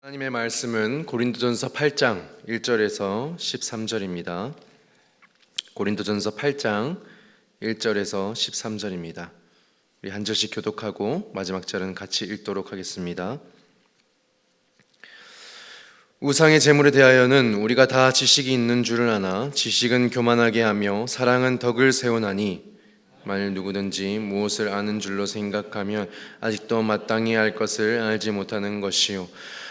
하나님의 말씀은 고린도전서 8장 1절에서 13절입니다. 고린도전서 8장 1절에서 13절입니다. 우리 한 절씩 교독하고 마지막 절은 같이 읽도록 하겠습니다. 우상의 제물에 대하여는 우리가 다 지식이 있는 줄을 아나 지식은 교만하게 하며 사랑은 덕을 세우나니 만일 누구든지 무엇을 아는 줄로 생각하면 아직도 마땅히 알 것을 알지 못하는 것이요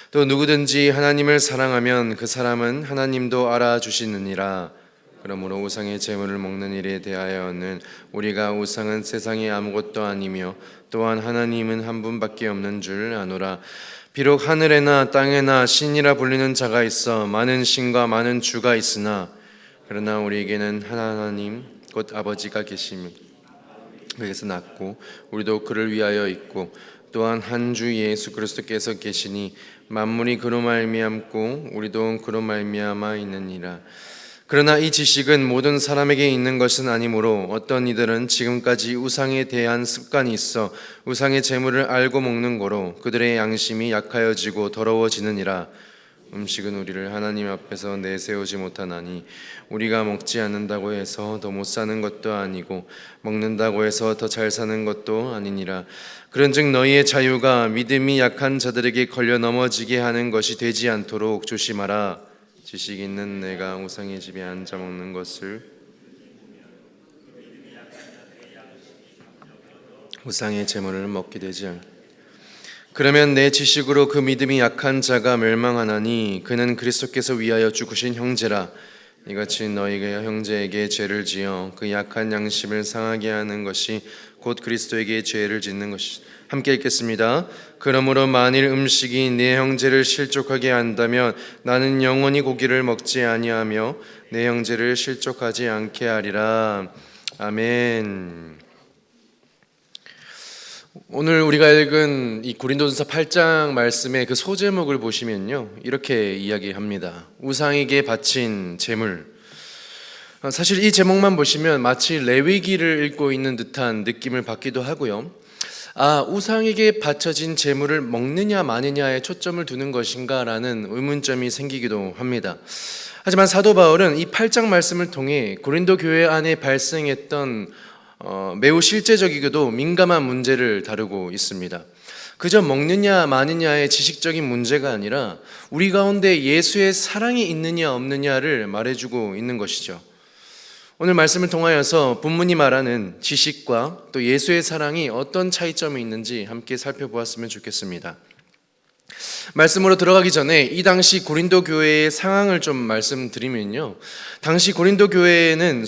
또 누구든지 하나님을 사랑하면 그 사람은 하나님도 알아주시느니라. 그러므로 우상의 제물을 먹는 일에 대하여는 우리가 우상은 세상에 아무것도 아니며 또한 하나님은 한 분밖에 없는 줄 아노라. 비록 하늘에나 땅에나 신이라 불리는 자가 있어 많은 신과 많은 주가 있으나 그러나 우리에게는 하나님 곧 아버지가 계시며 그에서 낳고 우리도 그를 위하여 있고 또한 한 주 예수 그리스도께서 계시니 만물이 그로 말미암고 우리도 그로 말미암아 있느니라. 그러나 이 지식은 모든 사람에게 있는 것은 아니므로 어떤 이들은 지금까지 우상에 대한 습관이 있어 우상의 제물을 알고 먹는 거로 그들의 양심이 약하여지고 더러워지느니라. 음식은 우리를 하나님 앞에서 내세우지 못하나니 우리가 먹지 않는다고 해서 더 못 사는 것도 아니고 먹는다고 해서 더 잘 사는 것도 아니니라. 그런즉 너희의 자유가 믿음이 약한 자들에게 걸려 넘어지게 하는 것이 되지 않도록 조심하라. 지식 있는 내가 우상의 집에 앉아 먹는 것을 우상의 제물을 먹게 되지 않. 그러면 내 지식으로 그 믿음이 약한 자가 멸망하나니 그는 그리스도께서 위하여 죽으신 형제라. 이같이 너희가 형제에게 죄를 지어 그 약한 양심을 상하게 하는 것이 곧 그리스도에게 죄를 짓는 것이. 함께 읽겠습니다. 그러므로 만일 음식이 내 형제를 실족하게 한다면 나는 영원히 고기를 먹지 아니하며 내 형제를 실족하지 않게 하리라. 아멘. 오늘 우리가 읽은 이 고린도전서 8장 말씀의 그 소제목을 보시면요, 이렇게 이야기합니다. 우상에게 바친 제물. 사실 이 제목만 보시면 마치 레위기를 읽고 있는 듯한 느낌을 받기도 하고요. 우상에게 바쳐진 제물을 먹느냐 마느냐에 초점을 두는 것인가라는 의문점이 생기기도 합니다. 하지만 사도 바울은 이 8장 말씀을 통해 고린도 교회 안에 발생했던 매우 실제적이고도 민감한 문제를 다루고 있습니다. 그저 먹느냐 마느냐의 지식적인 문제가 아니라 우리 가운데 예수의 사랑이 있느냐 없느냐를 말해주고 있는 것이죠. 오늘 말씀을 통하여서 본문이 말하는 지식과 또 예수의 사랑이 어떤 차이점이 있는지 함께 살펴보았으면 좋겠습니다. 말씀으로 들어가기 전에 이 당시 고린도 교회의 상황을 좀 말씀드리면요, 당시 고린도 교회에는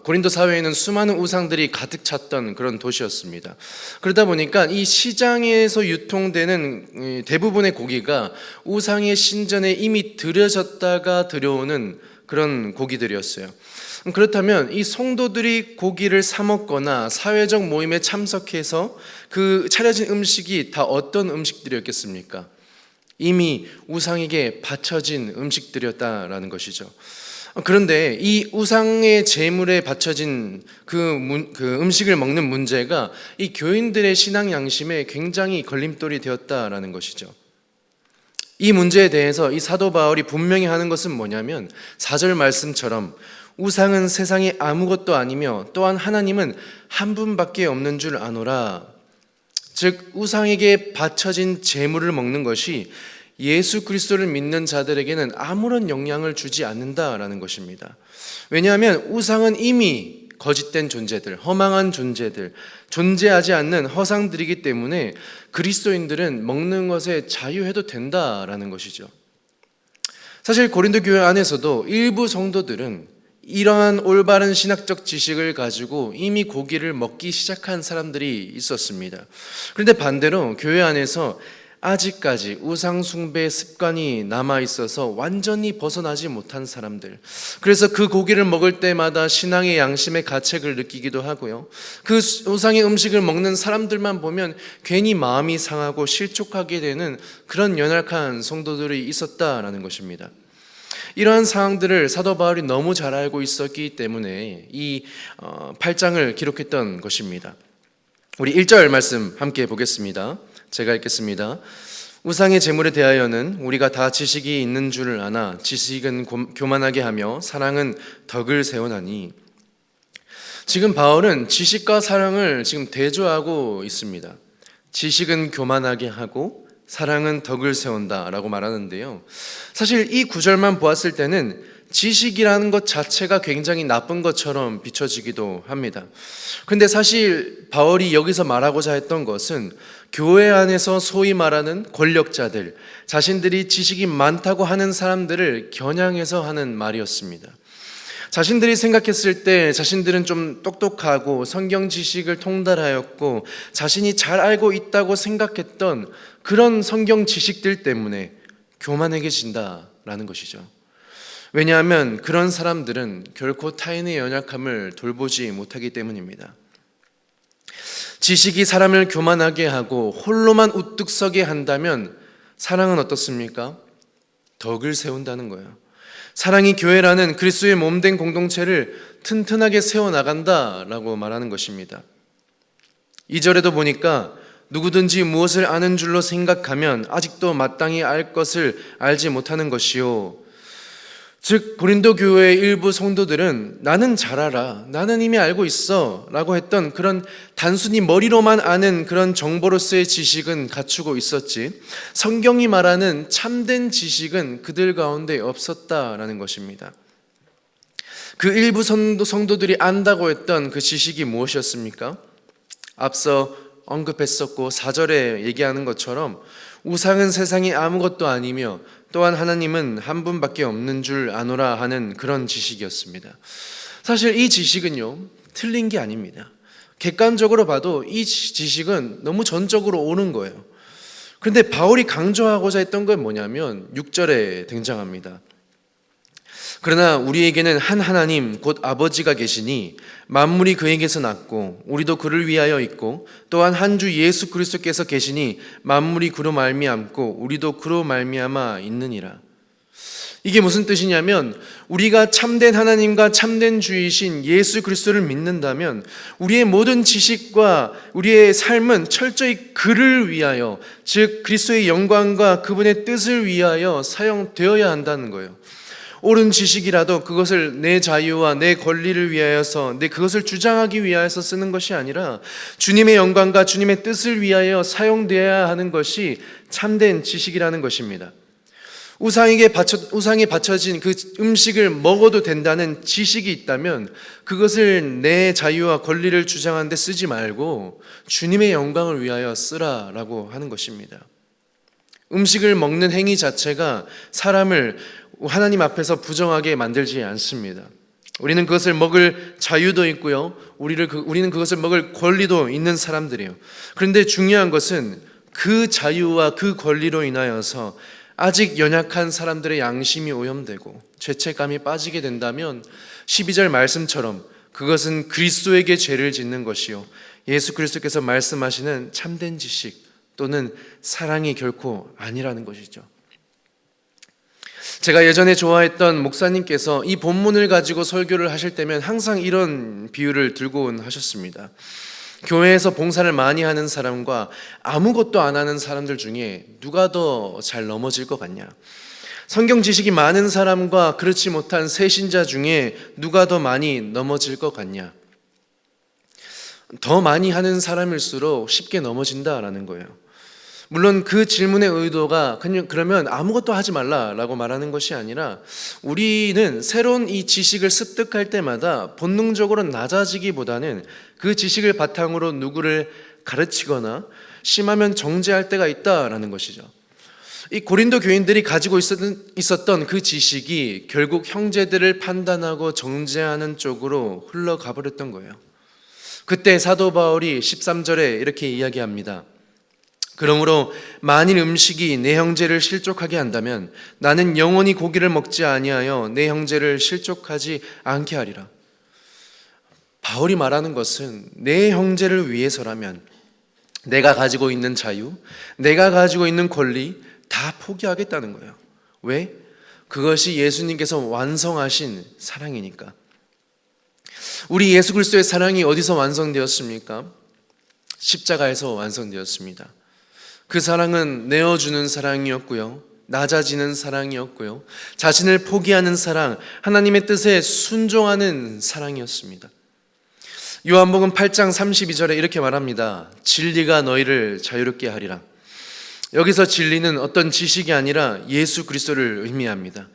고린도 사회에는 수많은 우상들이 가득 찼던 그런 도시였습니다. 그러다 보니까 이 시장에서 유통되는 대부분의 고기가 우상의 신전에 이미 들여졌다가 들여오는 그런 고기들이었어요. 그렇다면 이 성도들이 고기를 사 먹거나 사회적 모임에 참석해서 그 차려진 음식이 다 어떤 음식들이었겠습니까? 이미 우상에게 바쳐진 음식들이었다라는 것이죠. 그런데 이 우상의 제물에 바쳐진 그 음식을 먹는 문제가 이 교인들의 신앙 양심에 굉장히 걸림돌이 되었다라는 것이죠. 이 문제에 대해서 이 사도 바울이 분명히 하는 것은 뭐냐면 4절 말씀처럼 우상은 세상에 아무것도 아니며 또한 하나님은 한 분밖에 없는 줄 아노라. 즉 우상에게 바쳐진 제물을 먹는 것이 예수 그리스도를 믿는 자들에게는 아무런 영향을 주지 않는다라는 것입니다. 왜냐하면 우상은 이미 거짓된 존재들, 허망한 존재들, 존재하지 않는 허상들이기 때문에 그리스도인들은 먹는 것에 자유해도 된다라는 것이죠. 사실 고린도 교회 안에서도 일부 성도들은 이러한 올바른 신학적 지식을 가지고 이미 고기를 먹기 시작한 사람들이 있었습니다. 그런데 반대로 교회 안에서 아직까지 우상 숭배 습관이 남아 있어서 완전히 벗어나지 못한 사람들, 그래서 그 고기를 먹을 때마다 신앙의 양심의 가책을 느끼기도 하고요, 그 우상의 음식을 먹는 사람들만 보면 괜히 마음이 상하고 실족하게 되는 그런 연약한 성도들이 있었다라는 것입니다. 이러한 상황들을 사도 바울이 너무 잘 알고 있었기 때문에 이 8장을 기록했던 것입니다. 우리 1절 말씀 함께 보겠습니다. 제가 읽겠습니다. 우상의 제물에 대하여는 우리가 다 지식이 있는 줄을 아나 지식은 교만하게 하며 사랑은 덕을 세우나니. 지금 바울은 지식과 사랑을 지금 대조하고 있습니다. 지식은 교만하게 하고 사랑은 덕을 세운다라고 말하는데요. 사실 이 구절만 보았을 때는 지식이라는 것 자체가 굉장히 나쁜 것처럼 비춰지기도 합니다. 그런데 사실 바울이 여기서 말하고자 했던 것은 교회 안에서 소위 말하는 권력자들, 자신들이 지식이 많다고 하는 사람들을 겨냥해서 하는 말이었습니다. 자신들이 생각했을 때 자신들은 좀 똑똑하고 성경 지식을 통달하였고 자신이 잘 알고 있다고 생각했던 그런 성경 지식들 때문에 교만해진다라는 것이죠. 왜냐하면 그런 사람들은 결코 타인의 연약함을 돌보지 못하기 때문입니다. 지식이 사람을 교만하게 하고 홀로만 우뚝 서게 한다면 사랑은 어떻습니까? 덕을 세운다는 거예요. 사랑이 교회라는 그리스도의 몸된 공동체를 튼튼하게 세워나간다라고 말하는 것입니다. 2절에도 보니까 누구든지 무엇을 아는 줄로 생각하면 아직도 마땅히 알 것을 알지 못하는 것이요. 즉 고린도 교회의 일부 성도들은 나는 잘 알아, 나는 이미 알고 있어 라고 했던 그런 단순히 머리로만 아는 그런 정보로서의 지식은 갖추고 있었지, 성경이 말하는 참된 지식은 그들 가운데 없었다라는 것입니다. 그 일부 성도들이 안다고 했던 그 지식이 무엇이었습니까? 앞서 언급했었고 4절에 얘기하는 것처럼 우상은 세상이 아무것도 아니며 또한 하나님은 한 분밖에 없는 줄 아노라 하는 그런 지식이었습니다. 사실 이 지식은요, 틀린 게 아닙니다. 객관적으로 봐도 이 지식은 너무 전적으로 옳은 거예요. 그런데 바울이 강조하고자 했던 건 뭐냐면 6절에 등장합니다. 그러나 우리에게는 한 하나님 곧 아버지가 계시니 만물이 그에게서 났고 우리도 그를 위하여 있고 또한 한 주 예수 그리스도께서 계시니 만물이 그로 말미암고 우리도 그로 말미암아 있느니라. 이게 무슨 뜻이냐면 우리가 참된 하나님과 참된 주이신 예수 그리스도를 믿는다면 우리의 모든 지식과 우리의 삶은 철저히 그를 위하여, 즉 그리스도의 영광과 그분의 뜻을 위하여 사용되어야 한다는 거예요. 옳은 지식이라도 그것을 내 자유와 내 권리를 위하여서 그것을 주장하기 위하여서 쓰는 것이 아니라 주님의 영광과 주님의 뜻을 위하여 사용되어야 하는 것이 참된 지식이라는 것입니다. 우상에 바쳐진 그 음식을 먹어도 된다는 지식이 있다면 그것을 내 자유와 권리를 주장하는 데 쓰지 말고 주님의 영광을 위하여 쓰라라고 하는 것입니다. 음식을 먹는 행위 자체가 사람을 하나님 앞에서 부정하게 만들지 않습니다. 우리는 그것을 먹을 자유도 있고요, 우리는 그것을 먹을 권리도 있는 사람들이에요. 그런데 중요한 것은 그 자유와 그 권리로 인하여서 아직 연약한 사람들의 양심이 오염되고 죄책감이 빠지게 된다면 12절 말씀처럼 그것은 그리스도에게 죄를 짓는 것이요, 예수 그리스도께서 말씀하시는 참된 지식 또는 사랑이 결코 아니라는 것이죠. 제가 예전에 좋아했던 목사님께서 이 본문을 가지고 설교를 하실 때면 항상 이런 비유를 들고 하셨습니다. 교회에서 봉사를 많이 하는 사람과 아무것도 안 하는 사람들 중에 누가 더 잘 넘어질 것 같냐? 성경 지식이 많은 사람과 그렇지 못한 새신자 중에 누가 더 많이 넘어질 것 같냐? 더 많이 하는 사람일수록 쉽게 넘어진다라는 거예요. 물론 그 질문의 의도가 그러면 아무것도 하지 말라라고 말하는 것이 아니라 우리는 새로운 이 지식을 습득할 때마다 본능적으로 낮아지기보다는 그 지식을 바탕으로 누구를 가르치거나 심하면 정죄할 때가 있다라는 것이죠. 이 고린도 교인들이 가지고 있었던 그 지식이 결국 형제들을 판단하고 정죄하는 쪽으로 흘러가 버렸던 거예요. 그때 사도 바울이 13절에 이렇게 이야기합니다. 그러므로 만일 음식이 내 형제를 실족하게 한다면 나는 영원히 고기를 먹지 아니하여 내 형제를 실족하지 않게 하리라. 바울이 말하는 것은 내 형제를 위해서라면 내가 가지고 있는 자유, 내가 가지고 있는 권리 다 포기하겠다는 거예요. 왜? 그것이 예수님께서 완성하신 사랑이니까. 우리 예수 그리스도의 사랑이 어디서 완성되었습니까? 십자가에서 완성되었습니다. 그 사랑은 내어주는 사랑이었고요, 낮아지는 사랑이었고요, 자신을 포기하는 사랑, 하나님의 뜻에 순종하는 사랑이었습니다. 요한복음 8장 32절에 이렇게 말합니다. 진리가 너희를 자유롭게 하리라. 여기서 진리는 어떤 지식이 아니라 예수 그리스도를 의미합니다.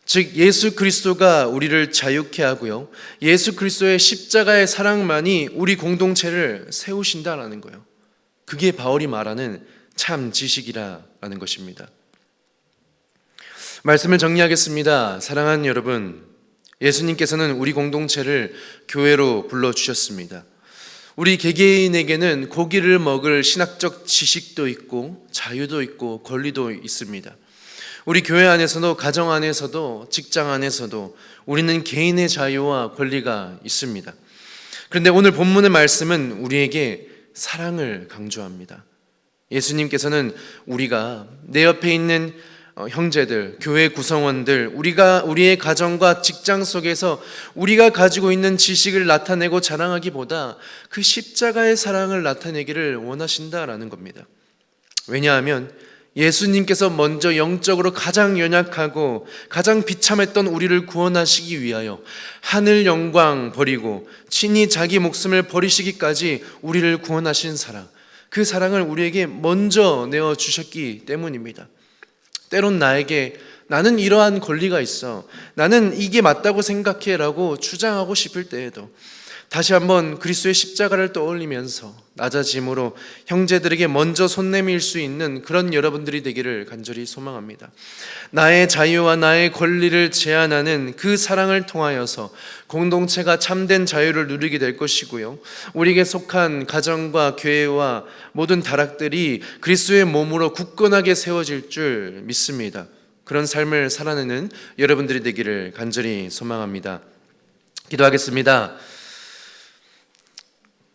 즉 예수 그리스도가 우리를 자유케 하고요, 예수 그리스도의 십자가의 사랑만이 우리 공동체를 세우신다라는 거예요. 그게 바울이 말하는 참 지식이라는 것입니다. 말씀을 정리하겠습니다. 사랑하는 여러분, 예수님께서는 우리 공동체를 교회로 불러주셨습니다. 우리 개개인에게는 고기를 먹을 신학적 지식도 있고 자유도 있고 권리도 있습니다. 우리 교회 안에서도, 가정 안에서도, 직장 안에서도 우리는 개인의 자유와 권리가 있습니다. 그런데 오늘 본문의 말씀은 우리에게 사랑을 강조합니다. 예수님께서는 우리가 내 옆에 있는 형제들, 교회 구성원들, 우리의 가정과 직장 속에서 우리가 가지고 있는 지식을 나타내고 자랑하기보다 그 십자가의 사랑을 나타내기를 원하신다라는 겁니다. 왜냐하면 예수님께서 먼저 영적으로 가장 연약하고 가장 비참했던 우리를 구원하시기 위하여 하늘 영광 버리고 친히 자기 목숨을 버리시기까지 우리를 구원하신 사랑, 그 사랑을 우리에게 먼저 내어주셨기 때문입니다. 때론 나에게 나는 이러한 권리가 있어, 나는 이게 맞다고 생각해 라고 주장하고 싶을 때에도 다시 한번 그리스도의 십자가를 떠올리면서 낮아짐으로 형제들에게 먼저 손 내밀 수 있는 그런 여러분들이 되기를 간절히 소망합니다. 나의 자유와 나의 권리를 제한하는 그 사랑을 통하여서 공동체가 참된 자유를 누리게 될 것이고요, 우리에게 속한 가정과 교회와 모든 다락들이 그리스도의 몸으로 굳건하게 세워질 줄 믿습니다. 그런 삶을 살아내는 여러분들이 되기를 간절히 소망합니다. 기도하겠습니다.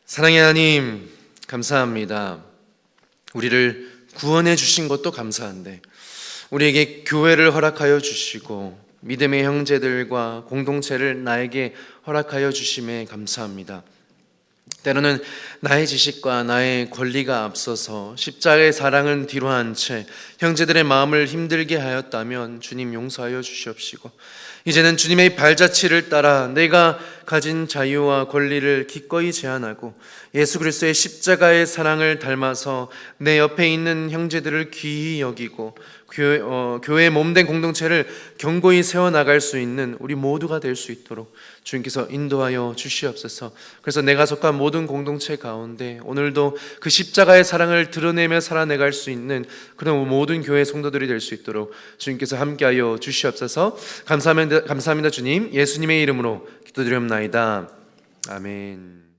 사랑의 하나님, 감사합니다. 우리를 구원해 주신 것도 감사한데 우리에게 교회를 허락하여 주시고 믿음의 형제들과 공동체를 나에게 허락하여 주심에 감사합니다. 때로는 나의 지식과 나의 권리가 앞서서 십자가의 사랑은 뒤로한 채 형제들의 마음을 힘들게 하였다면 주님 용서하여 주시옵시고, 이제는 주님의 발자취를 따라 내가 가진 자유와 권리를 기꺼이 제한하고 예수 그리스도의 십자가의 사랑을 닮아서 내 옆에 있는 형제들을 귀히 여기고 교회의 몸된 공동체를 견고히 세워나갈 수 있는 우리 모두가 될 수 있도록 주님께서 인도하여 주시옵소서. 그래서 내가 속한 모든 공동체 가운데 오늘도 그 십자가의 사랑을 드러내며 살아내갈 수 있는 그런 모든 교회 성도들이 될 수 있도록 주님께서 함께하여 주시옵소서. 감사합니다 주님. 예수님의 이름으로 기도드립나이다. 아멘.